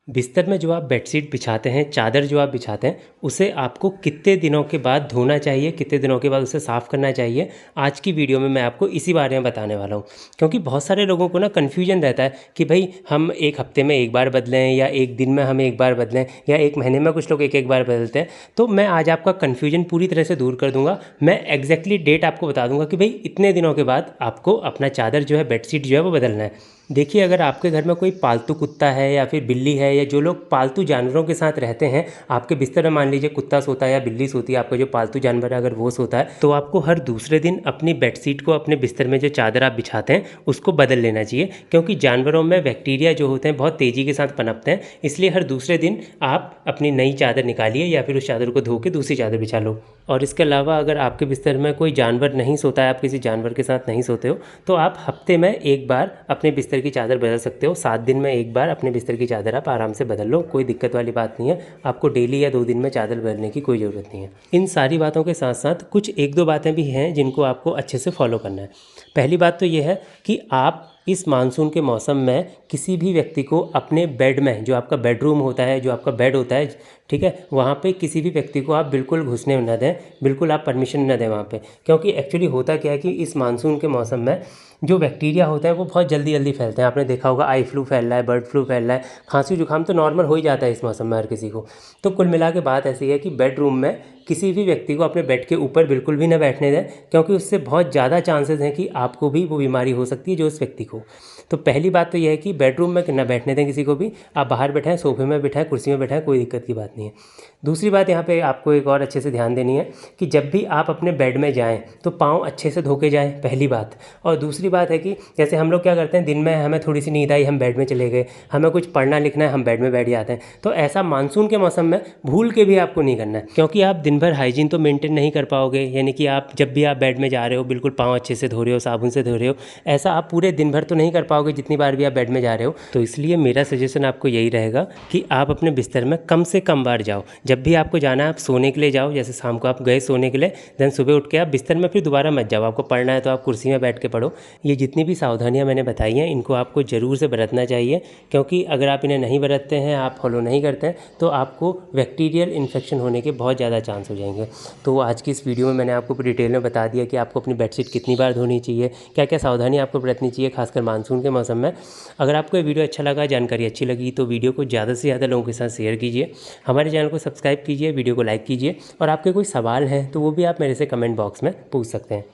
बिस्तर में जो आप बेडशीट बिछाते हैं, चादर जो आप बिछाते हैं, उसे आपको कितने दिनों के बाद धोना चाहिए, कितने दिनों के बाद उसे साफ़ करना चाहिए, आज की वीडियो में मैं आपको इसी बारे में बताने वाला हूँ। क्योंकि बहुत सारे लोगों को ना कन्फ्यूजन रहता है कि भाई हम एक हफ्ते में एक बार बदलें या एक दिन में हम एक बार बदलें या एक महीने में कुछ लोग एक एक बार बदलते हैं। तो मैं आज आपका कन्फ्यूजन पूरी तरह से दूर कर दूँगा। मैं एग्जैक्टली डेट आपको बता दूँगा कि भाई इतने दिनों के बाद आपको अपना चादर जो है, बेडशीट जो है वो बदलना है। देखिए, अगर आपके घर में कोई पालतू कुत्ता है या फिर बिल्ली है या जो लोग पालतू जानवरों के साथ रहते हैं, आपके बिस्तर में मान लीजिए कुत्ता सोता है या बिल्ली सोती है, आपका जो पालतू जानवर है अगर वो सोता है, तो आपको हर दूसरे दिन अपनी बेडशीट को, अपने बिस्तर में जो चादर आप बिछाते हैं उसको बदल लेना चाहिए। क्योंकि जानवरों में बैक्टीरिया जो होते हैं बहुत तेज़ी के साथ पनपते हैं, इसलिए हर दूसरे दिन आप अपनी नई चादर निकालिए या फिर उस चादर को धो के दूसरी चादर बिछा लो। और इसके अलावा अगर आपके बिस्तर में कोई जानवर नहीं सोता है, आप किसी जानवर के साथ नहीं सोते हो, तो आप हफ्ते में एक बार अपने बिस्तर की चादर बदल सकते हो। 7 दिन में एक बार अपने बिस्तर की चादर आप आराम से बदल लो, कोई दिक्कत वाली बात नहीं है। आपको डेली या 2 दिन में चादर बदलने की कोई ज़रूरत नहीं है। इन सारी बातों के साथ साथ कुछ 1-2 बातें भी हैं जिनको आपको अच्छे से फॉलो करना है। पहली बात तो ये है कि आप इस मानसून के मौसम में किसी भी व्यक्ति को अपने बेड में, जो आपका बेडरूम होता है, जो आपका बेड होता है, ठीक है, वहाँ पे किसी भी व्यक्ति को आप बिल्कुल घुसने न दें, बिल्कुल आप परमिशन न दें वहाँ पे। क्योंकि एक्चुअली होता क्या है कि इस मानसून के मौसम में जो बैक्टीरिया होता है वो बहुत जल्दी जल्दी फैलते हैं। आपने देखा होगा आई फ्लू फैल रहा है, बर्ड फ्लू फैल रहा है, खांसी जुकाम तो नॉर्मल हो ही जाता है इस मौसम में हर किसी को। तो कुल मिला के बात ऐसी है कि बेडरूम में किसी भी व्यक्ति को अपने बेड के ऊपर बिल्कुल भी न बैठने दें, क्योंकि उससे बहुत ज़्यादा चांसेस हैं कि आपको भी वो बीमारी हो सकती है जो उस व्यक्ति को। तो पहली बात तो यह है कि बेडरूम में न बैठने दें किसी को भी। आप बाहर बैठाएं, सोफे में बैठाएं, कुर्सी में बैठाएं, कोई दिक्कत की बात नहीं है। दूसरी बात यहाँ पे आपको एक और अच्छे से ध्यान देनी है कि जब भी आप अपने बेड में जाएं तो पाँव अच्छे से धो के जाएं, पहली बात। और दूसरी बात है कि जैसे हम लोग क्या करते हैं, दिन में हमें थोड़ी सी नींद आई, हम बेड में चले गए, हमें कुछ पढ़ना लिखना है, हम बेड में बैठ जाते हैं। तो ऐसा मानसून के मौसम में भूल के भी आपको नहीं करना है, क्योंकि आप दिन भर हाइजीन तो मेंटेन नहीं कर पाओगे। यानी कि आप जब भी आप बेड में जा रहे हो बिल्कुल पाँव अच्छे से धो रहे हो, साबुन से धो रहे हो, ऐसा आप पूरे दिन भर तो नहीं कर पाओगे जितनी बार भी आप बेड में जा रहे हो। तो इसलिए मेरा सजेशन आपको यही रहेगा कि आप अपने बिस्तर में कम से कम बार जाओ। जब भी आपको जाना है आप सोने के लिए जाओ, जैसे शाम को आप गए सोने के लिए, देन सुबह उठ के आप बिस्तर में फिर दोबारा मत जाओ। आपको पढ़ना है तो आप कुर्सी में बैठ के पढ़ो। ये जितनी भी सावधानियां मैंने बताई हैं इनको आपको ज़रूर से बरतना चाहिए, क्योंकि अगर आप इन्हें नहीं बरतते हैं, आप फॉलो नहीं करते हैं, तो आपको बैक्टीरियल इन्फेक्शन होने के बहुत ज़्यादा चांस हो जाएंगे। तो आज की इस वीडियो में मैंने आपको डिटेल में बता दिया कि आपको अपनी बेडशीट कितनी बार धोनी चाहिए, क्या क्या सावधानी आपको बरतनी चाहिए, खासकर मानसून के मौसम में। अगर आपको ये वीडियो अच्छा लगा, जानकारी अच्छी लगी, तो वीडियो को ज़्यादा से ज़्यादा लोगों के साथ शेयर कीजिए। हमारे चैनल को सब्सक्राइब कीजिए, वीडियो को लाइक कीजिए, और आपके कोई सवाल हैं तो वो भी आप मेरे से कमेंट बॉक्स में पूछ सकते हैं।